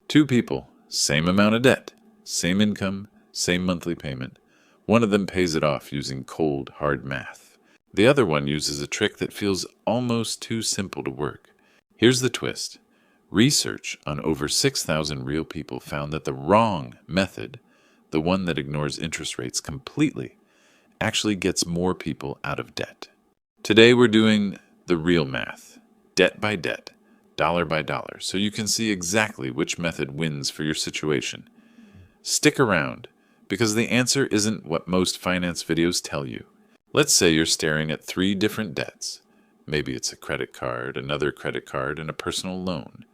Two people, same amount of debt, same income, same monthly payment. One of them pays it off using cold, hard math. The other one uses a trick that feels almost too simple to work. Here's the twist. Research on over 6,000 real people found that the wrong method, the one that ignores interest rates completely, actually gets more people out of debt. Today we're doing the real math, debt by debt, dollar by dollar, so you can see exactly which method wins for your situation. Stick around, because the answer isn't what most finance videos tell you. Let's say you're staring at 3 different debts. Maybe it's a credit card, another credit card, and a personal loan.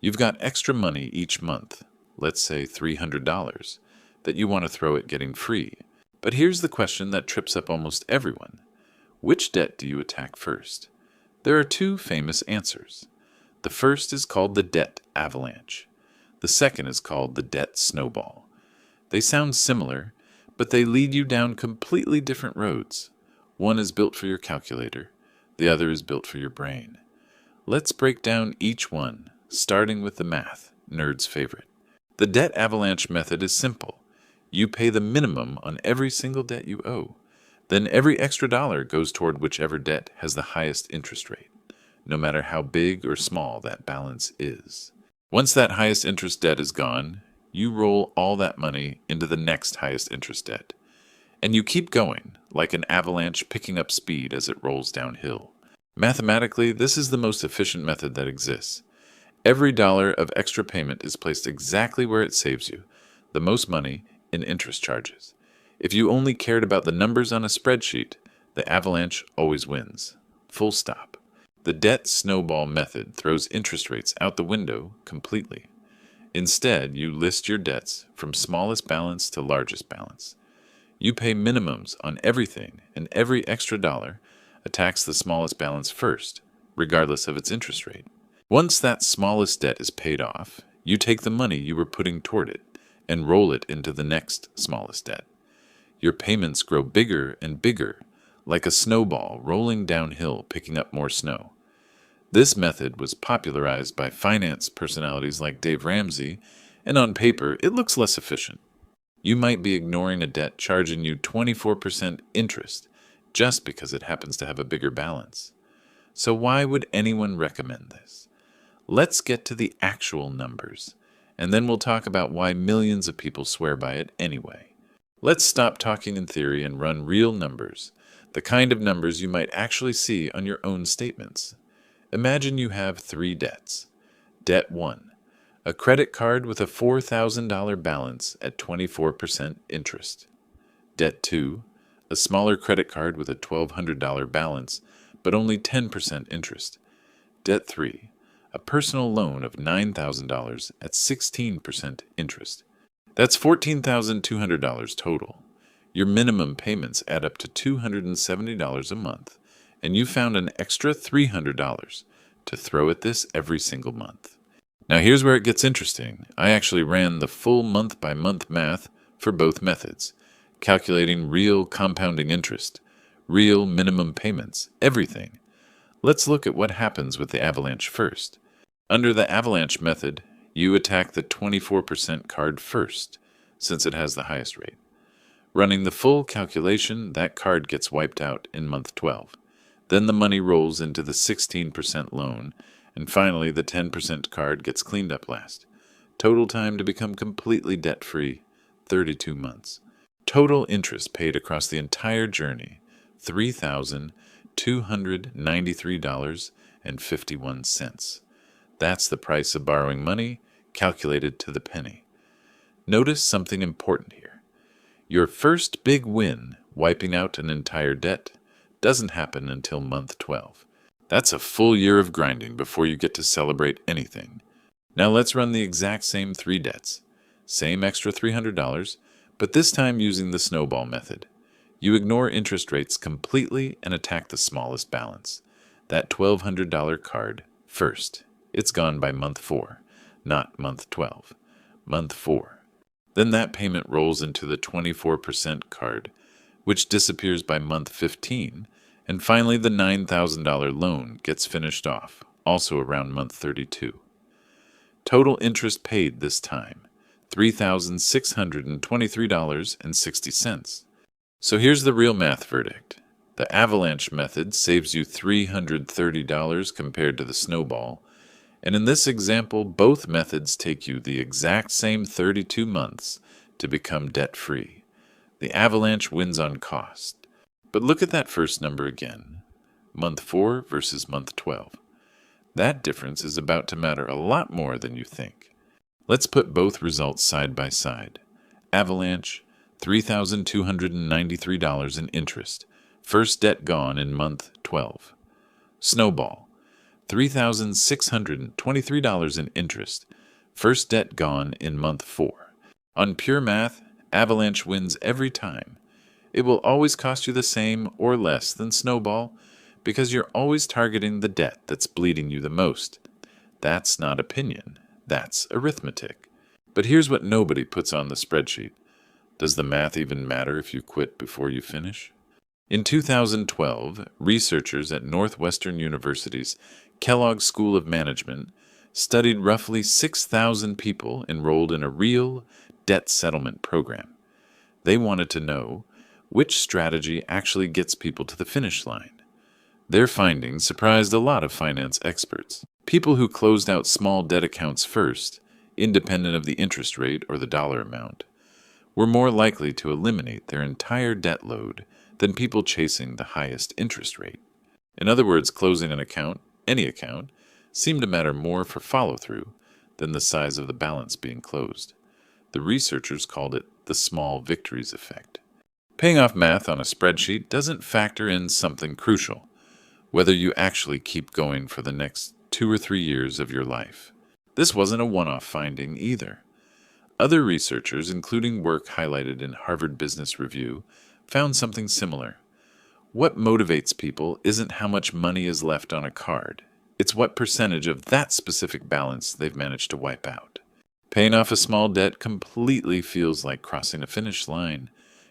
You've got extra money each month, let's say $300, that you want to throw at getting free. But here's the question that trips up almost everyone. Which debt do you attack first? There are 2 famous answers. The first is called the Debt Avalanche. The second is called the Debt Snowball. They sound similar, but they lead you down completely different roads. One is built for your calculator, the other is built for your brain. Let's break down each one, starting with the math, nerd's favorite. The Debt Avalanche method is simple. You pay the minimum on every single debt you owe. Then every extra dollar goes toward whichever debt has the highest interest rate, no matter how big or small that balance is. Once that highest interest debt is gone, you roll all that money into the next highest interest debt. And you keep going, like an avalanche picking up speed as it rolls downhill. Mathematically, this is the most efficient method that exists. Every dollar of extra payment is placed exactly where it saves you, the most money in interest charges. If you only cared about the numbers on a spreadsheet, the avalanche always wins. Full stop. The debt snowball method throws interest rates out the window completely. Instead, you list your debts from smallest balance to largest balance. You pay minimums on everything, and every extra dollar attacks the smallest balance first, regardless of its interest rate. Once that smallest debt is paid off, you take the money you were putting toward it and roll it into the next smallest debt. Your payments grow bigger and bigger, like a snowball rolling downhill picking up more snow. This method was popularized by finance personalities like Dave Ramsey, and on paper, it looks less efficient. You might be ignoring a debt charging you 24% interest just because it happens to have a bigger balance. So why would anyone recommend this? Let's get to the actual numbers, and then we'll talk about why millions of people swear by it anyway. Let's stop talking in theory and run real numbers, the kind of numbers you might actually see on your own statements. Imagine you have 3 debts. Debt 1, a credit card with a $4,000 balance at 24% interest. Debt 2, a smaller credit card with a $1,200 balance, but only 10% interest. Debt 3, a personal loan of $9,000 at 16% interest. That's $14,200 total. Your minimum payments add up to $270 a month, and you found an extra $300 to throw at this every single month. Now here's where it gets interesting. I actually ran the full month-by-month math for both methods, calculating real compounding interest, real minimum payments, everything. Let's look at what happens with the avalanche first. Under the avalanche method, you attack the 24% card first, since it has the highest rate. Running the full calculation, that card gets wiped out in month 12. Then the money rolls into the 16% loan, and finally the 10% card gets cleaned up last. Total time to become completely debt-free, 32 months. Total interest paid across the entire journey, $3,293.51. That's the price of borrowing money, calculated to the penny. Notice something important here. Your first big win, wiping out an entire debt, doesn't happen until month 12. That's a full year of grinding before you get to celebrate anything. Now let's run the exact same 3 debts. Same extra $300, but this time using the snowball method. You ignore interest rates completely and attack the smallest balance, that $1,200 card, first. It's gone by month 4, not month 12. Month 4. Then that payment rolls into the 24% card, which disappears by month 15, and finally the $9,000 loan gets finished off, also around month 32. Total interest paid this time, $3,623.60. So here's the real math verdict. The Avalanche method saves you $330 compared to the Snowball, and in this example, both methods take you the exact same 32 months to become debt-free. The Avalanche wins on cost. But look at that first number again. Month 4 versus month 12. That difference is about to matter a lot more than you think. Let's put both results side by side. Avalanche, $3,293 in interest. First debt gone in month 12. Snowball, $3,623 in interest. First debt gone in month 4. On pure math, Avalanche wins every time. It will always cost you the same or less than Snowball because you're always targeting the debt that's bleeding you the most. That's not opinion. That's arithmetic. But here's what nobody puts on the spreadsheet. Does the math even matter if you quit before you finish? In 2012, researchers at Northwestern University's Kellogg School of Management studied roughly 6,000 people enrolled in a real debt settlement program. They wanted to know which strategy actually gets people to the finish line. Their findings surprised a lot of finance experts. People who closed out small debt accounts first, independent of the interest rate or the dollar amount, were more likely to eliminate their entire debt load than people chasing the highest interest rate. In other words, closing an account, any account, seemed to matter more for follow-through than the size of the balance being closed. The researchers called it the small victories effect. Paying off math on a spreadsheet doesn't factor in something crucial: whether you actually keep going for the next 2 or 3 years of your life. This wasn't a one-off finding either. Other researchers, including work highlighted in Harvard Business Review, found something similar. What motivates people isn't how much money is left on a card. It's what percentage of that specific balance they've managed to wipe out. Paying off a small debt completely feels like crossing a finish line.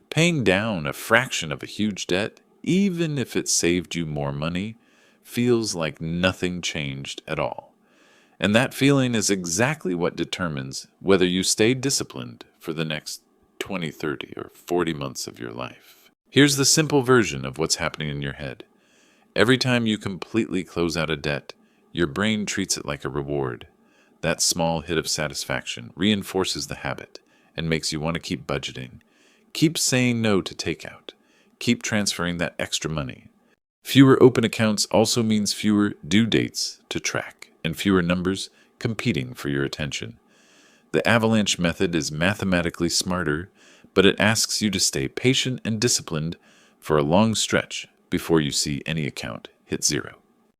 Paying down a fraction of a huge debt, even if it saved you more money, feels like nothing changed at all. And that feeling is exactly what determines whether you stay disciplined for the next 20, 30, or 40 months of your life. Here's the simple version of what's happening in your head. Every time you completely close out a debt, your brain treats it like a reward. That small hit of satisfaction reinforces the habit and makes you want to keep budgeting. Keep saying no to takeout. Keep transferring that extra money. Fewer open accounts also means fewer due dates to track and fewer numbers competing for your attention. The Avalanche method is mathematically smarter, but it asks you to stay patient and disciplined for a long stretch before you see any account hit zero.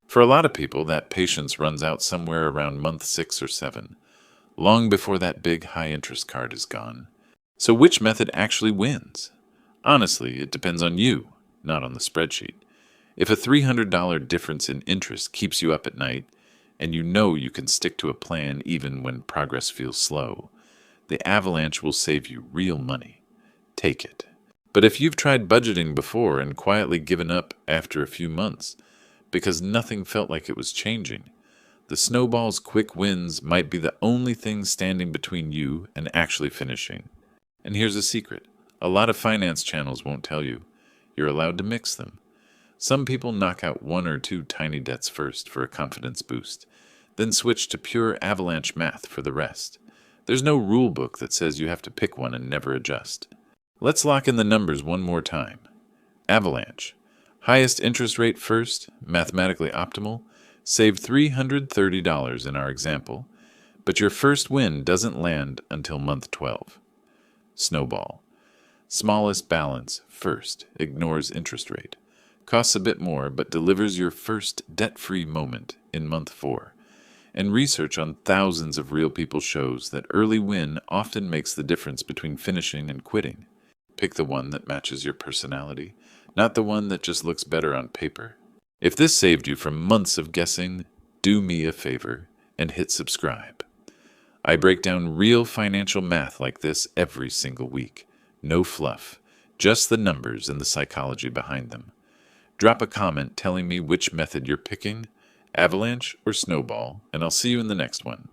For a lot of people, that patience runs out somewhere around month 6 or 7, long before that big high-interest card is gone. So which method actually wins? Honestly, it depends on you, not on the spreadsheet. If a $300 difference in interest keeps you up at night, and you know you can stick to a plan even when progress feels slow, the Avalanche will save you real money. Take it. But if you've tried budgeting before and quietly given up after a few months because nothing felt like it was changing, the Snowball's quick wins might be the only thing standing between you and actually finishing. And here's a secret. A lot of finance channels won't tell you. You're allowed to mix them. Some people knock out 1 or 2 tiny debts first for a confidence boost, then switch to pure Avalanche math for the rest. There's no rule book that says you have to pick one and never adjust. Let's lock in the numbers one more time. Avalanche. Highest interest rate first, mathematically optimal, saved $330 in our example, but your first win doesn't land until month 12. Snowball. Smallest balance first, ignores interest rate. Costs a bit more, but delivers your first debt-free moment in month 4. And research on thousands of real people shows that early win often makes the difference between finishing and quitting. Pick the one that matches your personality, not the one that just looks better on paper. If this saved you from months of guessing, do me a favor and hit subscribe. I break down real financial math like this every single week. No fluff, just the numbers and the psychology behind them. Drop a comment telling me which method you're picking, Avalanche or Snowball, and I'll see you in the next one.